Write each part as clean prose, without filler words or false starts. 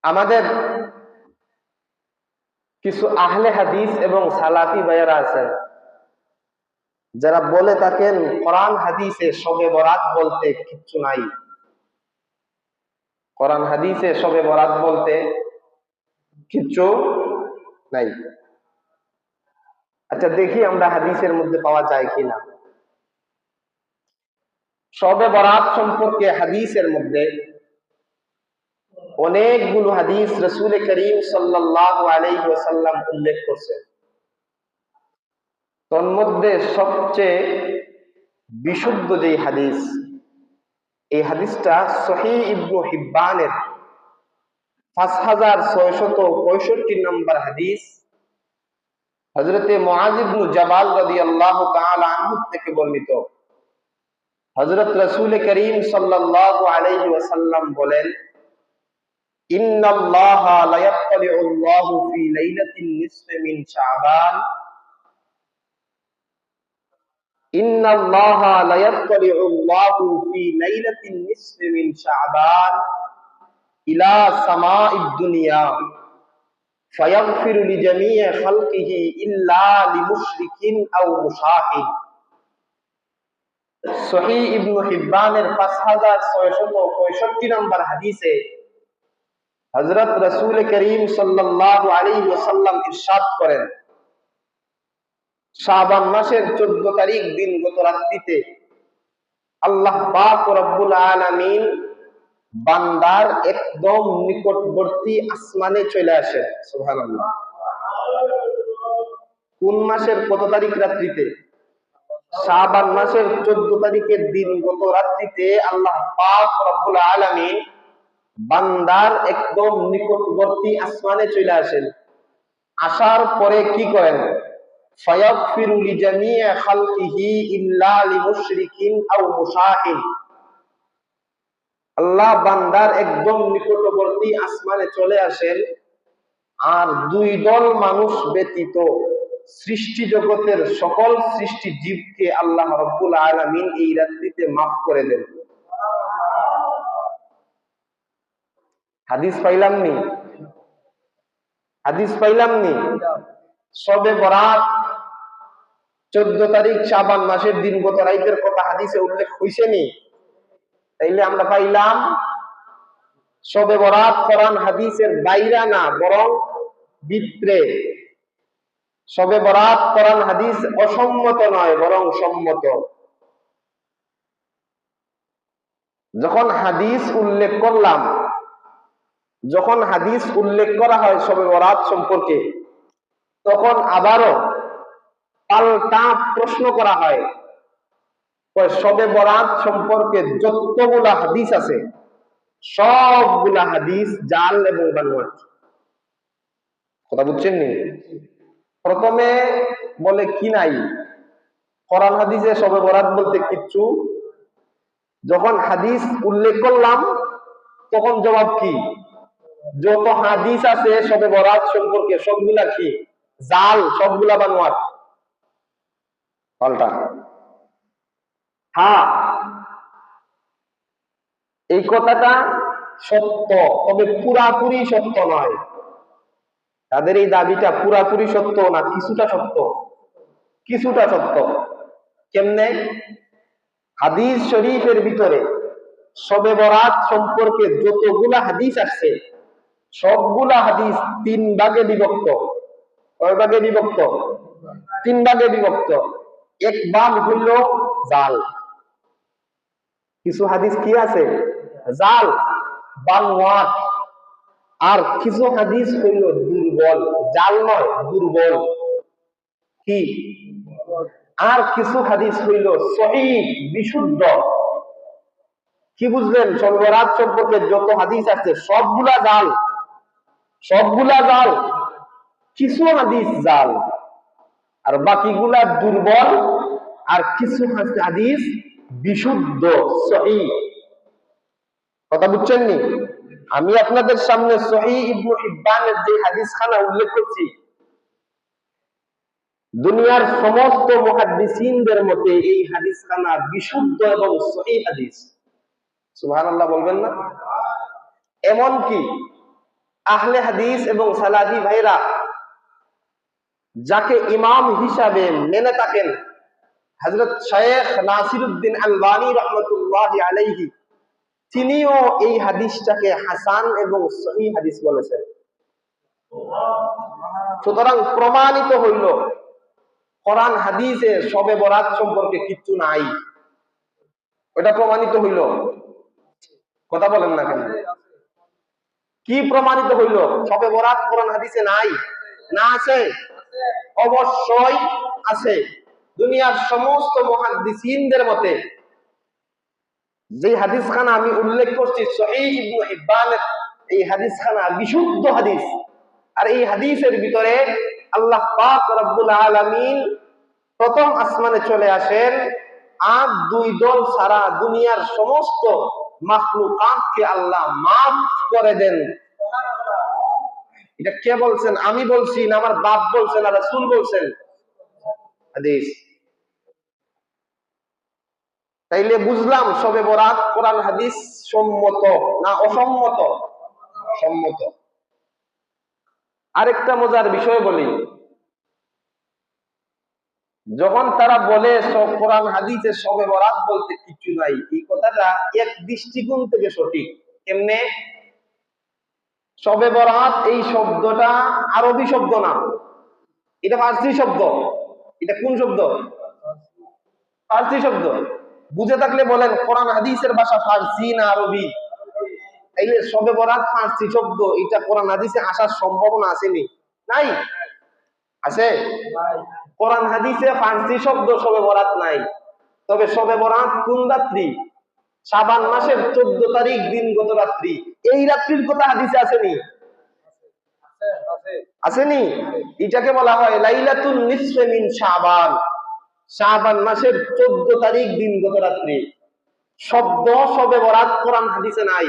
আমাদের কিছু আহলে হাদিস এবং সালাফি ভাইয়েরা আছেন যারা বলে থাকেন কোরআন হাদিসে শবে বরাত বলতে কিচ্ছু নাই। কোরআন হাদিসে শবে বরাত বলতে কিচ্ছু নাই। আচ্ছা, দেখি আমরা হাদিসের মধ্যে পাওয়া যায় কিনা। শবে বরাত সম্পর্কে হাদিসের মধ্যে অনেকগুলো হাদিস রাসূল করিম সাল্লাল্লাহু আলাইহি ওয়াসাল্লাম উল্লেখ করছেন। তন্মধ্যে সবচেয়ে বিশুদ্ধ যে হাদিস, এই হাদিসটা সহিহ ইবনে হিব্বানের 5665 নম্বর হাদিস, হযরতে মুআয ইবনে জাবাল রাদিয়াল্লাহু তাআলা আনহু থেকে বর্ণিত। হযরত রাসূল করিম সাল্লাল্লাহু আলাইহি ওয়াসাল্লাম বলেন, ইন্নাল্লাহা লা ইয়াত্তালিউল্লাহু ফি লাইলাতিন নিসফি মিন শাবান ইন্নাল্লাহা লা ইয়াত্তালিউল্লাহু ফি লাইলাতিন নিসফি মিন শাবান ইলা সামাঈদ দুনিয়া ফায়াগফিরু লিজামিই খালকিহি ইল্লা লিমুশরিকিন আও মুশাহিদ। সহিহ ইবনে হিব্বানের 5665 নম্বর হাদিসে হযরত রাসূল করিম সাল্লাল্লাহু আলাইহি ওয়াসাল্লাম ইরশাদ করেন, শাবান মাসের 14 তারিখ দিনগত রাত্রিতে আল্লাহ পাক রব্বুল আলামিন বান্দার একদম নিকটবর্তী আসমানে চলে আসেন। সুবহানাল্লাহ। কোন মাসের কত তারিখ রাত্রিতে? শাবান মাসের 14 তারিখের দিনগত রাত্রিতে আল্লাহ পাক রব্বুল আলামিন বান্দার একদম নিকটবর্তী আসমানে চলে আসেন। আসার পরে কি করেন? ফায়াগফিরু লিজামিই খালকিহি ইল্লা লিমুশরিকিন আও মুশাহিদ। আল্লাহ বান্দার একদম নিকটবর্তী আসমানে চলে আসেন আর দুই দল মানুষ ব্যতীত সৃষ্টি জগতের সকল সৃষ্টি জীবকে আল্লাহ রাব্বুল আলামিন এই রাত্রিতে মাফ করে দেন। হাদিস পাইলাম নি? হাদিস পাইলাম নি? শবে বরাত 14 তারিখ শাবান মাসের দিনগত রাতের কথা হাদিসে উল্লেখ হইছে নি? তাইলে আমরা পাইলাম শবে বরাত কোরআন হাদিসের বাইরা না, বরং ভিতরে। শবে বরাত কোরআন হাদিস অসম্মত নয়, বরং সম্মত। যখন হাদিস উল্লেখ করলাম, যখন হাদিস উল্লেখ করা হয় শবে বরাত সম্পর্কে, তখন আবারও পাল্টা প্রশ্ন করা হয়, শবে বরাত সম্পর্কে যতগুলা হাদিস আছে সবগুলা হাদিস জাল এবং বানোয়াট। কথা বুঝছেন নি? প্রথমে বলে কি নাই, কোরআন হাদিসে শবে বরাত বলতে কিচ্ছু। যখন হাদিস উল্লেখ করলাম তখন জবাব কি? যত হাদিস আছে শবে বরাত সম্পর্কে সবগুলা কি? জাল, সবগুলা বানোয়াট, পাল্টা। হ্যাঁ, এই কথাটা সত্য, তবে পুরাপুরি সত্য নয়। তাদের এই দাবিটা পুরাপুরি সত্য না, কিছুটা সত্য। কিছুটা সত্য কেমনে? হাদিস শরীফের ভিতরে শবে বরাত সম্পর্কে যতগুলা হাদিস আসছে সবগুলা হাদিস 3 ভাগে বিভক্ত। কয় ভাগে বিভক্ত? 3 ভাগে বিভক্ত। এক ভাগ হইল জাল। কিছু হাদিস কি আছে? জাল, বানোয়াট। আর কিছু হাদিস হইল দুর্বল, জাল নয়, দুর্বল। কি? আর কিছু হাদিস হইল সহিহ, বিশুদ্ধ। কি বুঝলেন? শবে বরাত সম্পর্কে যত হাদিস আছে সবগুলা জাল, সবগুলা জাল। কিছু হাদিস জাল আর বাকিগুলা দুর্বল, আর কিছু হাদিস বিশুদ্ধ, সহিহ। কথা বুঝছেন নি? আমি আপনাদের সামনে সহিহ ইবনে হিব্বানের যে হাদিসখানা উল্লেখ করছি, দুনিয়ার সমস্ত মুহাদ্দিসিনদের মতে এই হাদিসখানা বিশুদ্ধ এবং সহিহ হাদিস। সুবহানাল্লাহ বলবেন না? এমন কি আহলে হাদিস এবং সালাফি ভাইরা যাকে ইমাম হিসাবে মেনে থাকেন, হযরত শেখ নাসিরউদ্দিন আলবানী রাহমাতুল্লাহি আলাইহি, তিনিও এই হাদিসটাকে হাসান এবং সহিহ হাদিস বলেছেন। সুতরাং প্রমাণিত হইল কোরআন হাদিসে শবে বরাত সম্পর্কে কিচ্ছু নাই। ওটা প্রমাণিত হইল। কথা বলেন না কেন? কি প্রমাণিত হইল? শবে বরাত কোরআন হাদিসে নাই? না আছে? অবশ্যই আছে। দুনিয়ার সমস্ত মুহাদ্দিসিনদের মতে যে হাদিসখানা আমি উল্লেখ করছি সহিহ ইবনে হিব্বানের, এই হাদিসখানা বিশুদ্ধ হাদিস। আর এই হাদিসের ভিতরে আল্লাহ পাক রব্বুল আলামিন প্রথম আসমানে চলে আসেন আর দুই দল সারা দুনিয়ার সমস্ত মাখলুকাতকে আল্লাহ মাফ করে দেন। এটা কে বলছেন? আমি বলছি না আমার বাপ বলছেন না রাসূল বলছেন? হাদিস। তাইলে বুঝলাম শবে বরাত কোরআন হাদিস সম্মত না অসম্মত? সম্মত। আরেকটা মজার বিষয় বলি, যখন তারা বলে সব কোরআন হাদিসে শবে বরাত বলতে কিছু নাই, এই কথাটা এক দৃষ্টিকোণ থেকে সঠিক। কেমনে? শবে বরাত এই শব্দটা আরবি শব্দ না, এটা ফার্সি শব্দ। এটা কোন শব্দ? ফার্সি শব্দ। বুঝে থাকলে বলেন কোরআন হাদিসের ভাষা ফার্সি না আরবি? তাইলে শবে বরাত ফার্সি শব্দ, এটা কোরআন হাদিসে আসার সম্ভাবনা আসেনি? নাই? আছে? কোরআন হাদিসে ফার্সি শব্দ শবে বরাত নাই। তবে শবে বরাত কোন রাত্রি? শাবান মাসের 14 তারিখ দিনগত রাত্রি। এই রাত্রির কথা হাদিসে আসেনি? আসেনি? এটাকে বলা হয় লাইলাতুন নিসফে মিন শাবান। শাবান মাসের 14 তারিখ দিনগত রাত্রি। শব্দ শবে বরাত কোরআন হাদিসে নাই,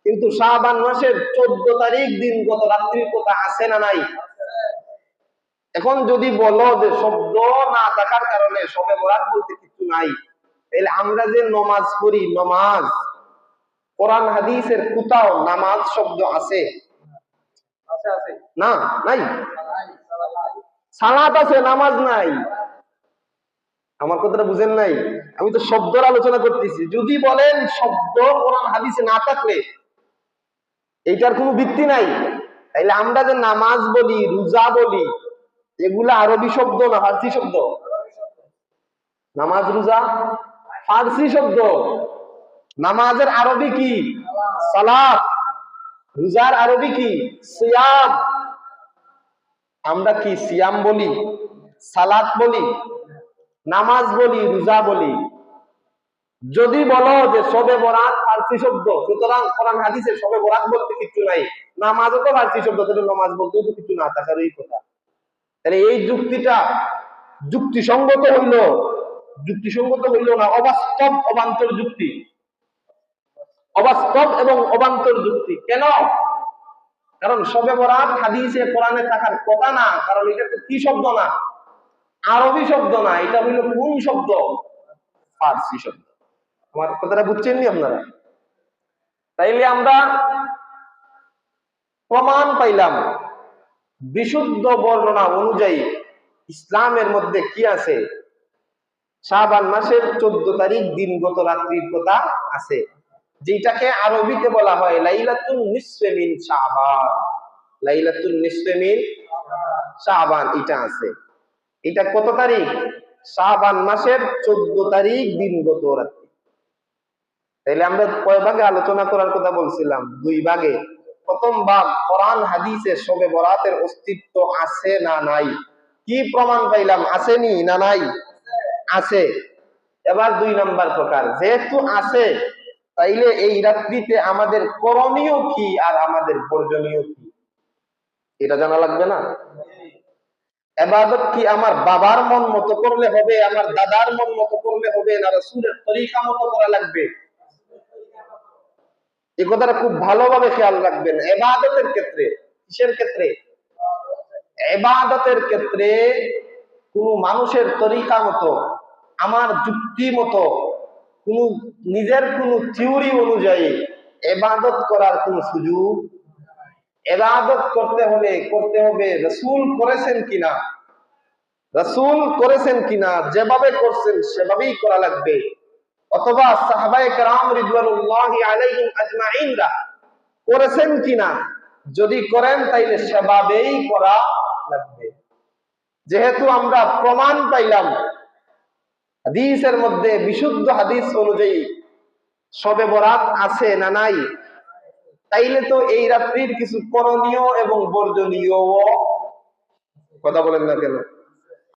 কিন্তু শাবান মাসের 14 তারিখ দিনগত রাত্রির কথা আছে না নাই? এখন যদি বলো যে শব্দ না থাকার কারণে শবে বরাত বলতে কিছু নাই, তাহলে আমরা যে নমাজ পড়ি, নমাজ কোরআন হাদিসের কোথাও নামাজ শব্দ আছে? না, নাই। সালাত আছে, নামাজ নাই। আমার কথাটা বুঝেন নাই? আমি তো শব্দের আলোচনা করতেছি। যদি বলেন শব্দ কোরআন হাদিসে না থাকলে এইটার কোনো ভিত্তি নাই, তাইলে আমরা যে নামাজ বলি, রোজা বলি, এগুলা আরবি শব্দ না ফার্সি শব্দ? নামাজ রোজা ফার্সি শব্দ। নামাজের আরবি কি? সালাত। রোজার আরবি কি? সিয়াম। আমরা কি সিয়াম বলি, সালাত বলি, নামাজ বলি, রোজা বলি? যদি বলো যে শবে বরাত ফার্সি শব্দ, সুতরাং কোরআন হাদিসে শবে বরাত বলতে কিছু নাই, নামাজও তো ফার্সি শব্দ, তাহলে নামাজ বলতেও তো কিছু না থাকার এই কথা। তাহলে এই যুক্তিটা যুক্তিসঙ্গত হইল? যুক্তিসঙ্গত হইল না, অবাস্তব অবান্তর যুক্তি। অবাস্তব এবং অবান্তর যুক্তি। কেন? কারণ শবে বরাত হাদিসে কোরআনে থাকার কথা না, কারণ এটা তো কি শব্দ না, আরবি শব্দ না, এটা হইল কোন শব্দ? ফার্সি শব্দ। আমার কথাটা বুঝছেন নি আপনারা? তাইলে আমরা প্রমাণ পাইলাম বিশুদ্ধ বর্ণনা অনুযায়ী ইসলামের মধ্যে কি আছে? শাবান মাসের 14 তারিখ দিনগত রাত্রির কথা আছে, যেটাকে আরবিতে বলা হয় লাইলাতুন নিসফে মিন শাবান। লাইলাতুন নিসফে মিন শাবান এটা আছে। এটা কত তারিখ? শাবান মাসের 14 তারিখ দিনগত রাত্রি। তাইলে আমরা কয় ভাগে আলোচনা করার কথা বলছিলাম? 2 ভাগে। প্রথম ভাগ, কোরআন হাদিসে শবে বরাতের অস্তিত্ব আছে না নাই? কি প্রমাণ পাইলাম? আসেনি না নাই? আছে। এবার 2 নাম্বার প্রকার, যেহেতু আছে তাইলে এই রাত্রিতে আমাদের করণীয় কি আর আমাদের বর্জনীয় কি, এটা জানা লাগবে না? ইবাদত কি আমার বাবার মন মতো করলে হবে, আমার দাদার মন মতো করলে হবে, না রাসূলের তরিকা মতো করা লাগবে? এই কথাটা খুব ভালোভাবে খেয়াল রাখবেন। ইবাদতের ক্ষেত্রে, কিসের ক্ষেত্রে? ইবাদতের ক্ষেত্রে কোন মানুষের তরিকা মতো, আমার যুক্তি মতো, কোন নিজের কোন থিওরি অনুযায়ী ইবাদত করার কোন সুযোগ ইবাদত করতে হবে রাসূল করেছেন কিনা, রাসূল করেছেন কিনা, যেভাবে করছেন সেভাবেই করা লাগবে। অথবা সাহাবায়ে কেরাম রিদওয়ানুল্লাহি আলাইহিম আজমাইনরা করেছেন কিনা, যদি করেন তাইলে সেভাবেই করা লাগবে। যেহেতু আমরা প্রমাণ পাইলাম হাদিসের মধ্যে, বিশুদ্ধ হাদিস অনুযায়ী শবে বরাত আছে না নাই, তাইলে তো এই রাত্রির কিছু করণীয় এবং বর্জনীয়, কথা বলেন না কেন?